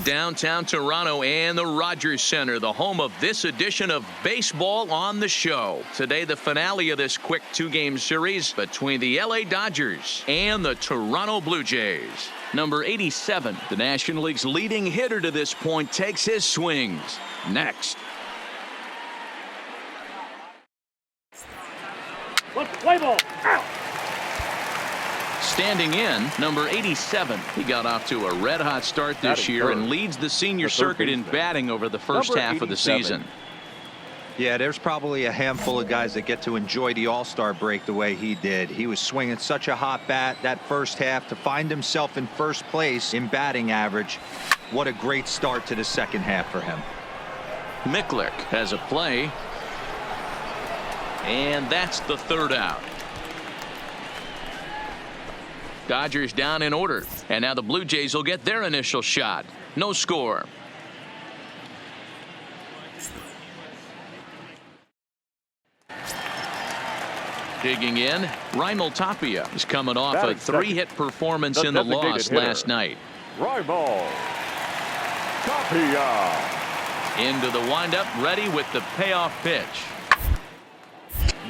downtown Toronto and the Rogers Center, the home of this edition of Baseball on the Show. Today, the finale of this quick two-game series between the LA Dodgers and the Toronto Blue Jays. Number 87, the National League's leading hitter to this point, takes his swings. Next. Play ball. Standing in, number 87. He got off to a red-hot start this year and leads the senior circuit in batting over the first half of the season. Yeah, there's probably a handful of guys that get to enjoy the All-Star break the way he did. He was swinging such a hot bat that first half to find himself in first place in batting average. What a great start to the second half for him. Miklick has a play. And that's the third out. Dodgers down in order. And now the Blue Jays will get their initial shot. No score. Digging in, Raimel Tapia is coming off a three-hit performance in the loss last night. Raimel Tapia. Into the windup, ready with the payoff pitch.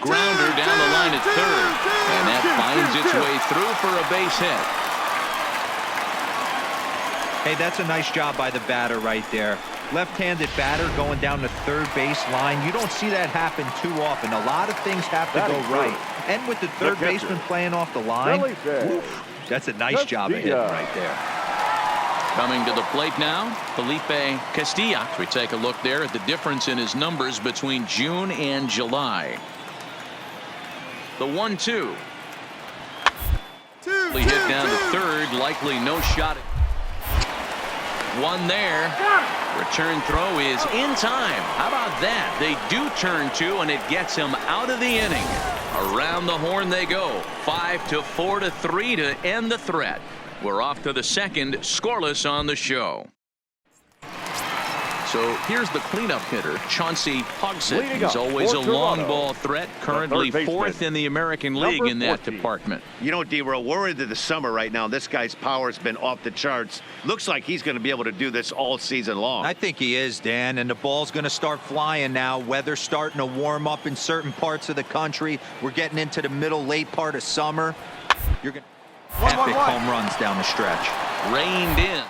Grounder down the line at third, and that finds its way through for a base hit. Hey, that's a nice job by the batter right there. Left-handed batter going down the third base line. You don't see that happen too often. A lot of things have to go right. And with the third baseman playing off the line, oof, that's a nice job of hitting right there. Coming to the plate now, Felipe Castilla. We take a look there at the difference in his numbers between June and July. The 1-2. Hit down to third, likely no shot. One there. Return throw is in time. How about that? They do turn two, and it gets him out of the inning. Around the horn they go. 5-4-3 to end the threat. We're off to the second, scoreless on the show. So here's the cleanup hitter, Chauncey Pogson. He's always a long ball threat, currently fourth in the American League in that department. You know, D-Row, we're into the summer right now. This guy's power has been off the charts. Looks like he's going to be able to do this all season long. I think he is, Dan, and the ball's going to start flying now. Weather's starting to warm up in certain parts of the country. We're getting into the middle, late part of summer. You're going to epic home runs down the stretch. Reined in.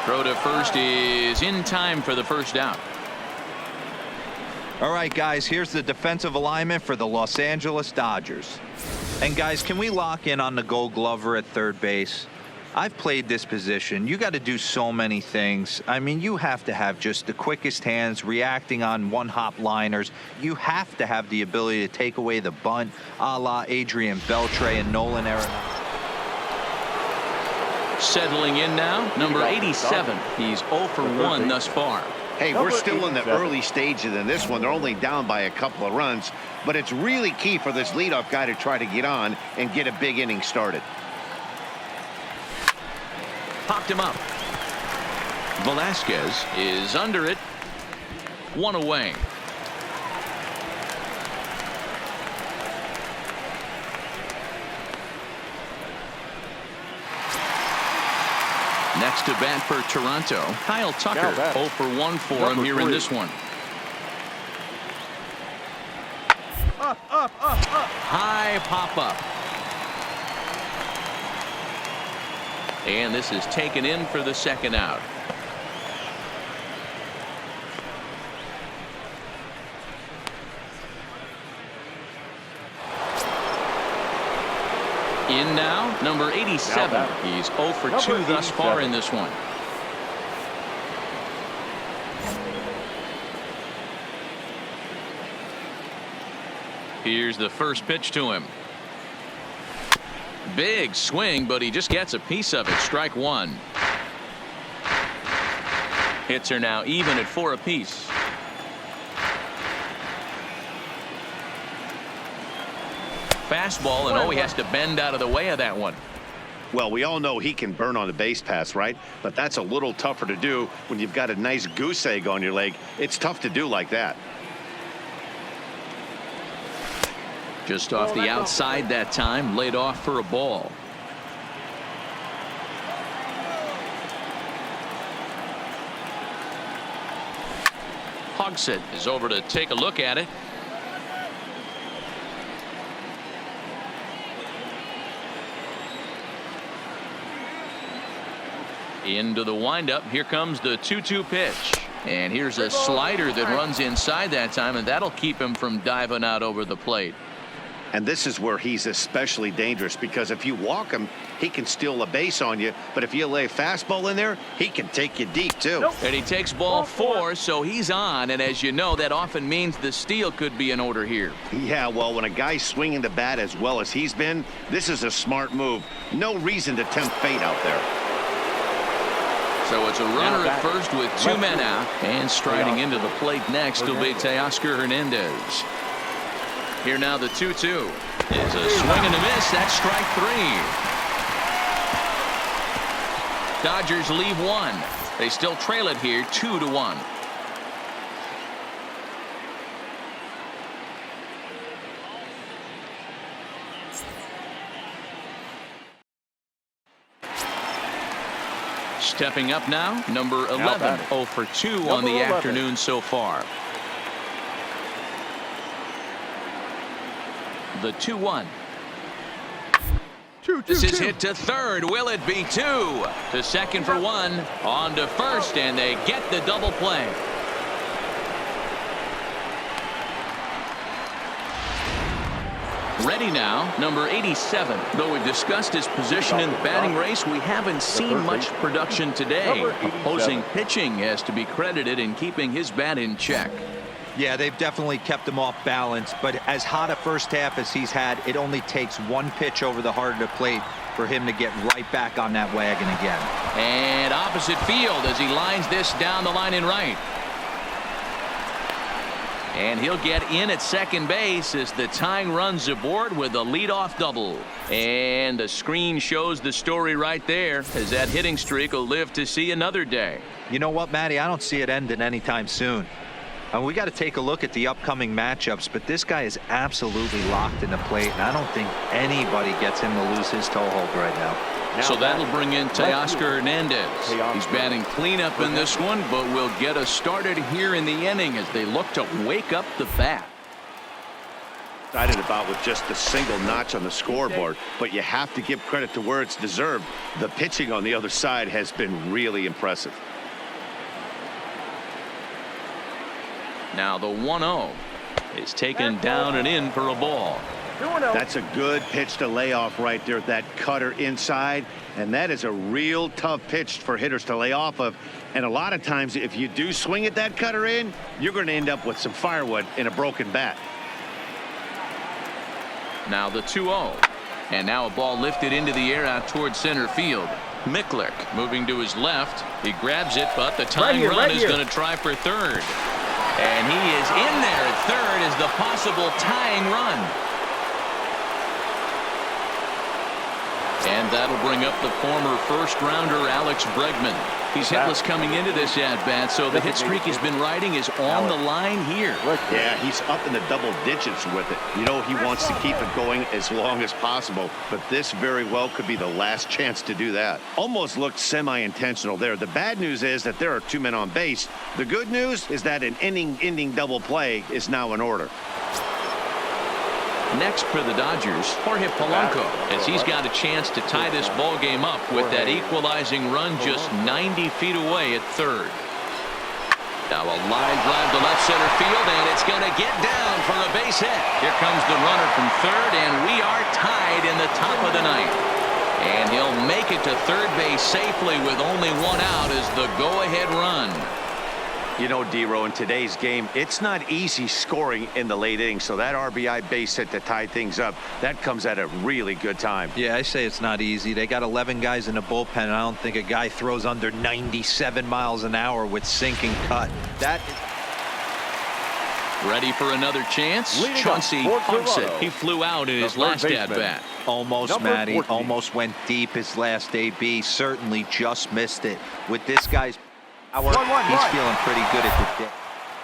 Throw to first is in time for the first out. All right, guys, here's the defensive alignment for the Los Angeles Dodgers. And guys, can we lock in on the Gold Glover at third base? I've played this position. You got to do so many things. I mean, you have to have just the quickest hands, reacting on one-hop liners. You have to have the ability to take away the bunt, a la Adrian Beltre and Nolan Arenado. Settling in now, number 87. He's 0 for 1 thus far. Hey, we're still in the early stages in this one. They're only down by a couple of runs, but it's really key for this leadoff guy to try to get on and get a big inning started. Popped him up. Velasquez is under it. One away. Next to bat for Toronto, Kyle Tucker. 0 for 1 for him here in this one. High pop up. And this is taken in for the second out. In now, number 87. He's 0 for 2 thus far in this one. Here's the first pitch to him. Big swing, but he just gets a piece of it. Strike one. Hits are now even at 4 apiece. Fastball, and he has to bend out of the way of that one. Well, we all know he can burn on a base pass, right? But that's a little tougher to do when you've got a nice goose egg on your leg. It's tough to do like that. Just off the outside that time, laid off for a ball. Hogsett is over to take a look at it. Into the windup. Here comes the 2-2 pitch. And here's a slider that runs inside that time, and that'll keep him from diving out over the plate. And this is where he's especially dangerous, because if you walk him, he can steal a base on you. But if you lay a fastball in there, he can take you deep, too. And he takes ball 4, so he's on. And as you know, that often means the steal could be in order here. Yeah, well, when a guy's swinging the bat as well as he's been, this is a smart move. No reason to tempt fate out there. So it's a runner at first with 2 men out. And striding into the plate next will be Teoscar Hernandez. Here now the 2-2 is a swing and a miss. That's strike 3. Dodgers leave 1. They still trail it here 2-1. Stepping up now, number 11, 0 for 2 on the afternoon so far. The 2-1. This is hit to third. Will it be 2? To second for 1. On to first, and they get the double play. Ready now, number 87. Though we've discussed his position in the batting race, we haven't seen much production today. Opposing pitching has to be credited in keeping his bat in check. Yeah, they've definitely kept him off balance, but as hot a first half as he's had, it only takes 1 pitch over the heart of the plate for him to get right back on that wagon again. And opposite field as he lines this down the line in right. And he'll get in at second base as the tying runs aboard with a leadoff double. And the screen shows the story right there, as that hitting streak will live to see another day. You know what, Matty? I don't see it ending anytime soon. We got to take a look at the upcoming matchups, but this guy is absolutely locked in the plate, and I don't think anybody gets him to lose his toehold right now. So that'll bring in Teoscar Hernandez. He's batting cleanup in this one, but will get us started here in the inning as they look to wake up the bat. Excited about with just a single notch on the scoreboard, but you have to give credit to where it's deserved. The pitching on the other side has been really impressive. Now the 1-0 is taken down and in for a ball. That's a good pitch to lay off right there. That cutter inside, and that is a real tough pitch for hitters to lay off of. And a lot of times, if you do swing at that cutter in, you're going to end up with some firewood in a broken bat. Now the 2-0, and now a ball lifted into the air out towards center field. Miklick moving to his left. He grabs it, but the tying run is going to try for third. And he is in there at third as the possible tying run. And that'll bring up the former first-rounder Alex Bregman. He's hitless coming into this at-bat, so the hit streak he's been riding is on the line here. Yeah, he's up in the double digits with it. You know, he wants to keep it going as long as possible, but this very well could be the last chance to do that. Almost looked semi-intentional there. The bad news is that there are 2 men on base. The good news is that an inning-ending double play is now in order. Next for the Dodgers, Jorge Polanco, as he's got a chance to tie this ball game up with that equalizing run just 90 feet away at third. Now a line drive to left center field, and it's going to get down for a base hit. Here comes the runner from third, and we are tied in the top of the ninth. And he'll make it to third base safely with only 1 out as the go-ahead run. You know, D-Row, in today's game, it's not easy scoring in the late innings, so that RBI base hit to tie things up, that comes at a really good time. Yeah, I say it's not easy. They got 11 guys in the bullpen, and I don't think a guy throws under 97 miles an hour with sinking cut. That ready for another chance. Chauncey Hogsett. He flew out in his last at-bat. Almost, Matty. Almost went deep his last AB. Certainly just missed it. With this guy's power, he's feeling pretty good at the day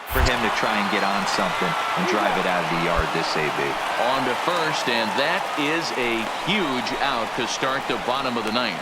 for him to try and get on something and drive it out of the yard this AB. On to first, and that is a huge out to start the bottom of the ninth.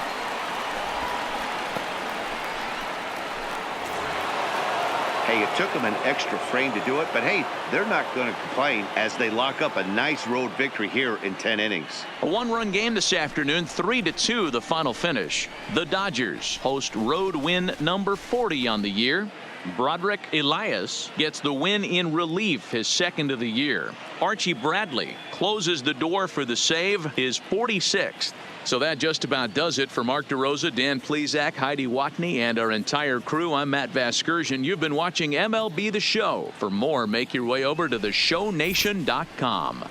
Hey, it took them an extra frame to do it, but hey, they're not going to complain as they lock up a nice road victory here in 10 innings. A one-run game this afternoon, 3-2 the final finish. The Dodgers host road win number 40 on the year. Broderick Elias gets the win in relief, his second of the year. Archie Bradley closes the door for the save, his 46th. So that just about does it for Mark DeRosa, Dan Plesac, Heidi Watney, and our entire crew. I'm Matt Vasgersian. You've been watching MLB The Show. For more, make your way over to theshownation.com.